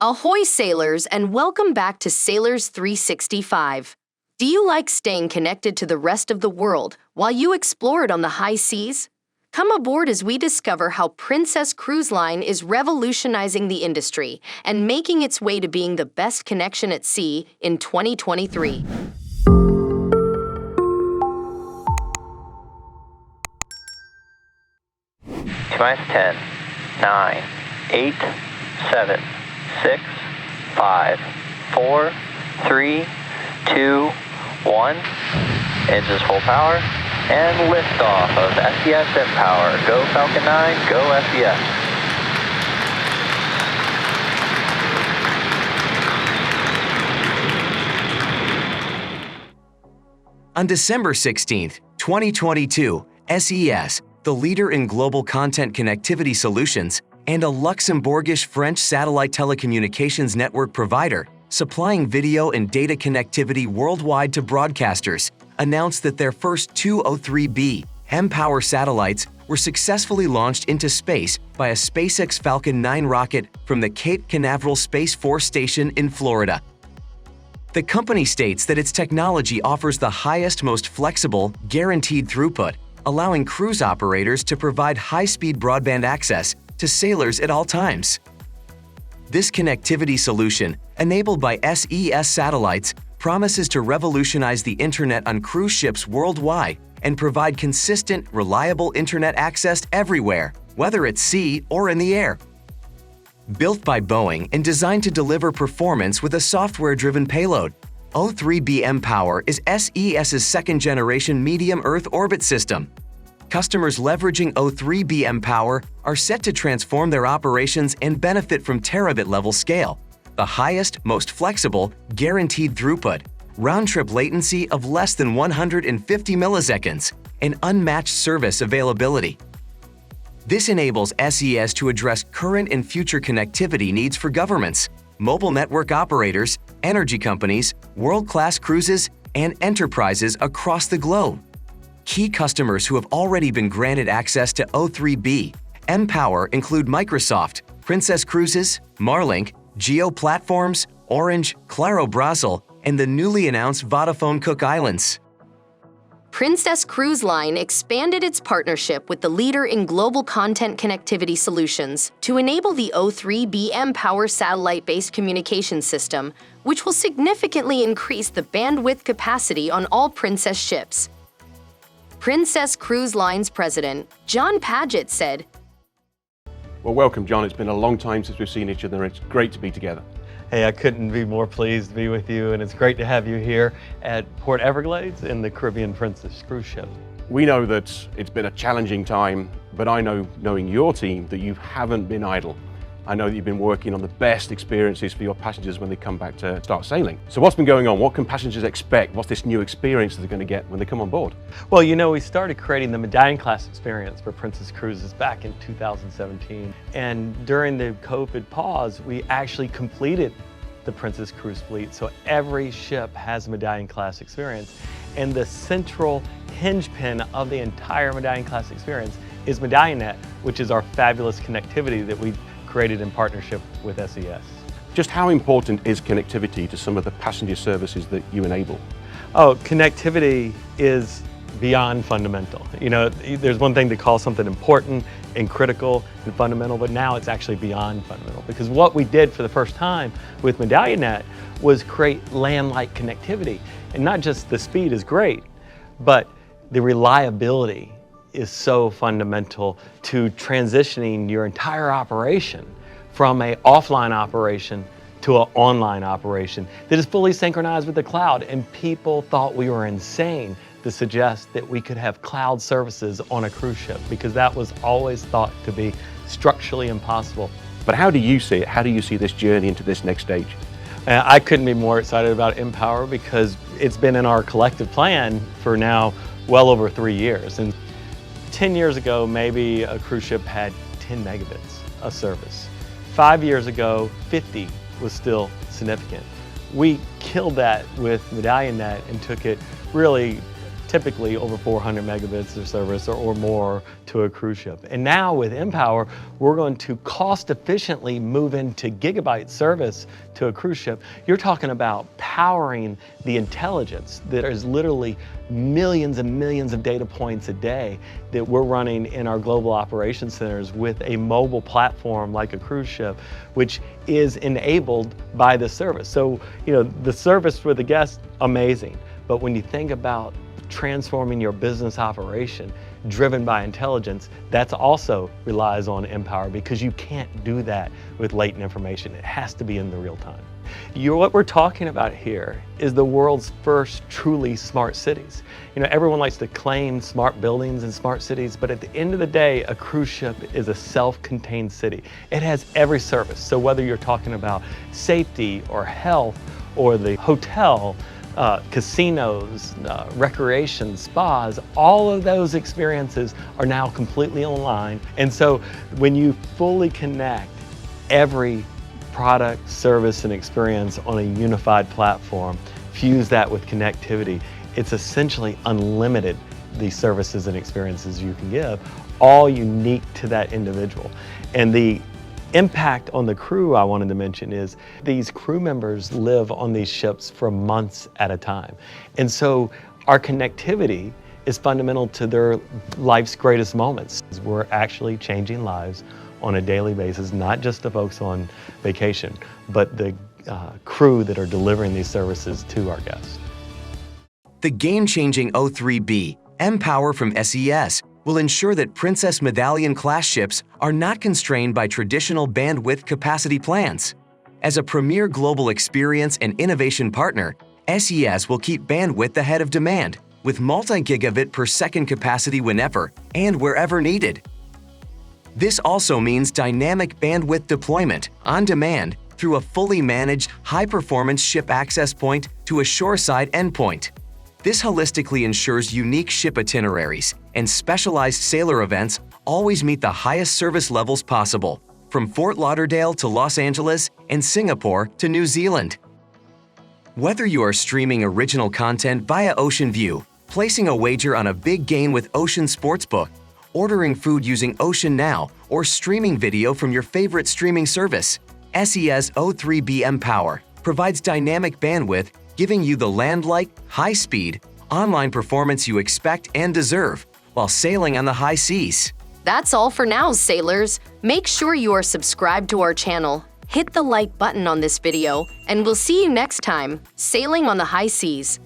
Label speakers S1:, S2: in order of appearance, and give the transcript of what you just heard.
S1: Ahoy sailors, and welcome back to Sailors365. Do you like staying connected to the rest of the world while you explore it on the high seas? Come aboard as we discover how Princess Cruise Line is revolutionizing the industry and making its way to being the best connection at sea in 2023.
S2: T-minus 10, 9, 8, 7, 6, 5, 4, 3, 2, 1. Engines full power and liftoff of SES mPOWER. Go Falcon 9, go SES.
S3: On December 16, 2022, SES, the leader in global content connectivity solutions and a Luxembourgish French satellite telecommunications network provider supplying video and data connectivity worldwide to broadcasters, announced that their first two O3b mPOWER satellites were successfully launched into space by a SpaceX Falcon 9 rocket from the Cape Canaveral Space Force Station in Florida. The company states that its technology offers the highest, most flexible, guaranteed throughput, allowing cruise operators to provide high-speed broadband access to sailors at all times. This connectivity solution, enabled by SES satellites, promises to revolutionize the internet on cruise ships worldwide and provide consistent, reliable internet access everywhere, whether at sea or in the air. Built by Boeing and designed to deliver performance with a software-driven payload, O3b mPOWER is SES's second-generation medium Earth orbit system. Customers leveraging O3b mPOWER are set to transform their operations and benefit from terabit-level scale, the highest, most flexible, guaranteed throughput, round-trip latency of less than 150 milliseconds, and unmatched service availability. This enables SES to address current and future connectivity needs for governments, mobile network operators, energy companies, world-class cruises, and enterprises across the globe. Key customers who have already been granted access to O3b mPOWER include Microsoft, Princess Cruises, Marlink, Geo Platforms, Orange, Claro Brazil, and the newly announced Vodafone Cook Islands.
S1: Princess Cruise Line expanded its partnership with the leader in global content connectivity solutions to enable the O3b mPOWER satellite-based communication system, which will significantly increase the bandwidth capacity on all Princess ships. Princess Cruise Line's president, John Paget, said,
S4: "Well, welcome, John. It's been a long time since we've seen each other. It's great to be together."
S5: Hey, I couldn't be more pleased to be with you, and it's great to have you here at Port Everglades in the Caribbean Princess cruise ship.
S4: We know that it's been a challenging time, but I know, knowing your team, that you haven't been idle. I know that you've been working on the best experiences for your passengers when they come back to start sailing. So what's been going on? What can passengers expect? What's this new experience that they're going to get when they come on board?
S5: Well, you know, we started creating the medallion class experience for Princess Cruises back in 2017. And during the COVID pause, we actually completed the Princess Cruise fleet. So every ship has a medallion class experience. And the central hinge pin of the entire medallion class experience is MedallionNet, which is our fabulous connectivity that we've created in partnership with SES.
S4: Just how important is connectivity to some of the passenger services that you enable?
S5: Oh, connectivity is beyond fundamental. You know, there's one thing to call something important and critical and fundamental, but now it's actually beyond fundamental, because what we did for the first time with MedallionNet was create land-like connectivity. And not just the speed is great, but the reliability is so fundamental to transitioning your entire operation from an offline operation to an online operation that is fully synchronized with the cloud. And people thought we were insane to suggest that we could have cloud services on a cruise ship, because that was always thought to be structurally impossible.
S4: But how do you see it? How do you see this journey into this next stage?
S5: I couldn't be more excited about mPOWER, because it's been in our collective plan for now well over 3 years. And 10 years ago, maybe a cruise ship had 10 megabits of service. 5 years ago, 50 was still significant. We killed that with MedallionNet and took it really typically over 400 megabits of service or more to a cruise ship. And now with mPOWER, we're going to cost efficiently move into gigabyte service to a cruise ship. You're talking about powering the intelligence that is literally millions and millions of data points a day that we're running in our global operations centers with a mobile platform like a cruise ship, which is enabled by the service. So, the service for the guests, amazing. But when you think about transforming your business operation driven by intelligence, that also relies on mPOWER, because you can't do that with latent information. It has to be in the real time. What we're talking about here is the world's first truly smart cities. Everyone likes to claim smart buildings and smart cities, but at the end of the day, a cruise ship is a self-contained city. It has every service. So whether you're talking about safety or health or the hotel, casinos, recreation, spas, all of those experiences are now completely online. And so when you fully connect every product, service, and experience on a unified platform, fuse that with connectivity, it's essentially unlimited, the services and experiences you can give, all unique to that individual. And the impact on the crew I wanted to mention is these crew members live on these ships for months at a time. And so our connectivity is fundamental to their life's greatest moments. We're actually changing lives on a daily basis, not just the folks on vacation, but the crew that are delivering these services to our guests.
S3: The game-changing O3b mPOWER from SES will ensure that Princess Medallion class ships are not constrained by traditional bandwidth capacity plans. As a premier global experience and innovation partner, SES will keep bandwidth ahead of demand with multi-gigabit per second capacity whenever and wherever needed. This also means dynamic bandwidth deployment on demand through a fully managed, high-performance ship access point to a shoreside endpoint. This holistically ensures unique ship itineraries and specialized sailor events always meet the highest service levels possible, from Fort Lauderdale to Los Angeles and Singapore to New Zealand. Whether you are streaming original content via Ocean View, placing a wager on a big game with Ocean Sportsbook, ordering food using Ocean Now, or streaming video from your favorite streaming service, SES O3b mPOWER provides dynamic bandwidth, giving you the land-like, high-speed, online performance you expect and deserve while sailing on the high seas.
S1: That's all for now, sailors. Make sure you are subscribed to our channel, hit the like button on this video, and we'll see you next time, sailing on the high seas.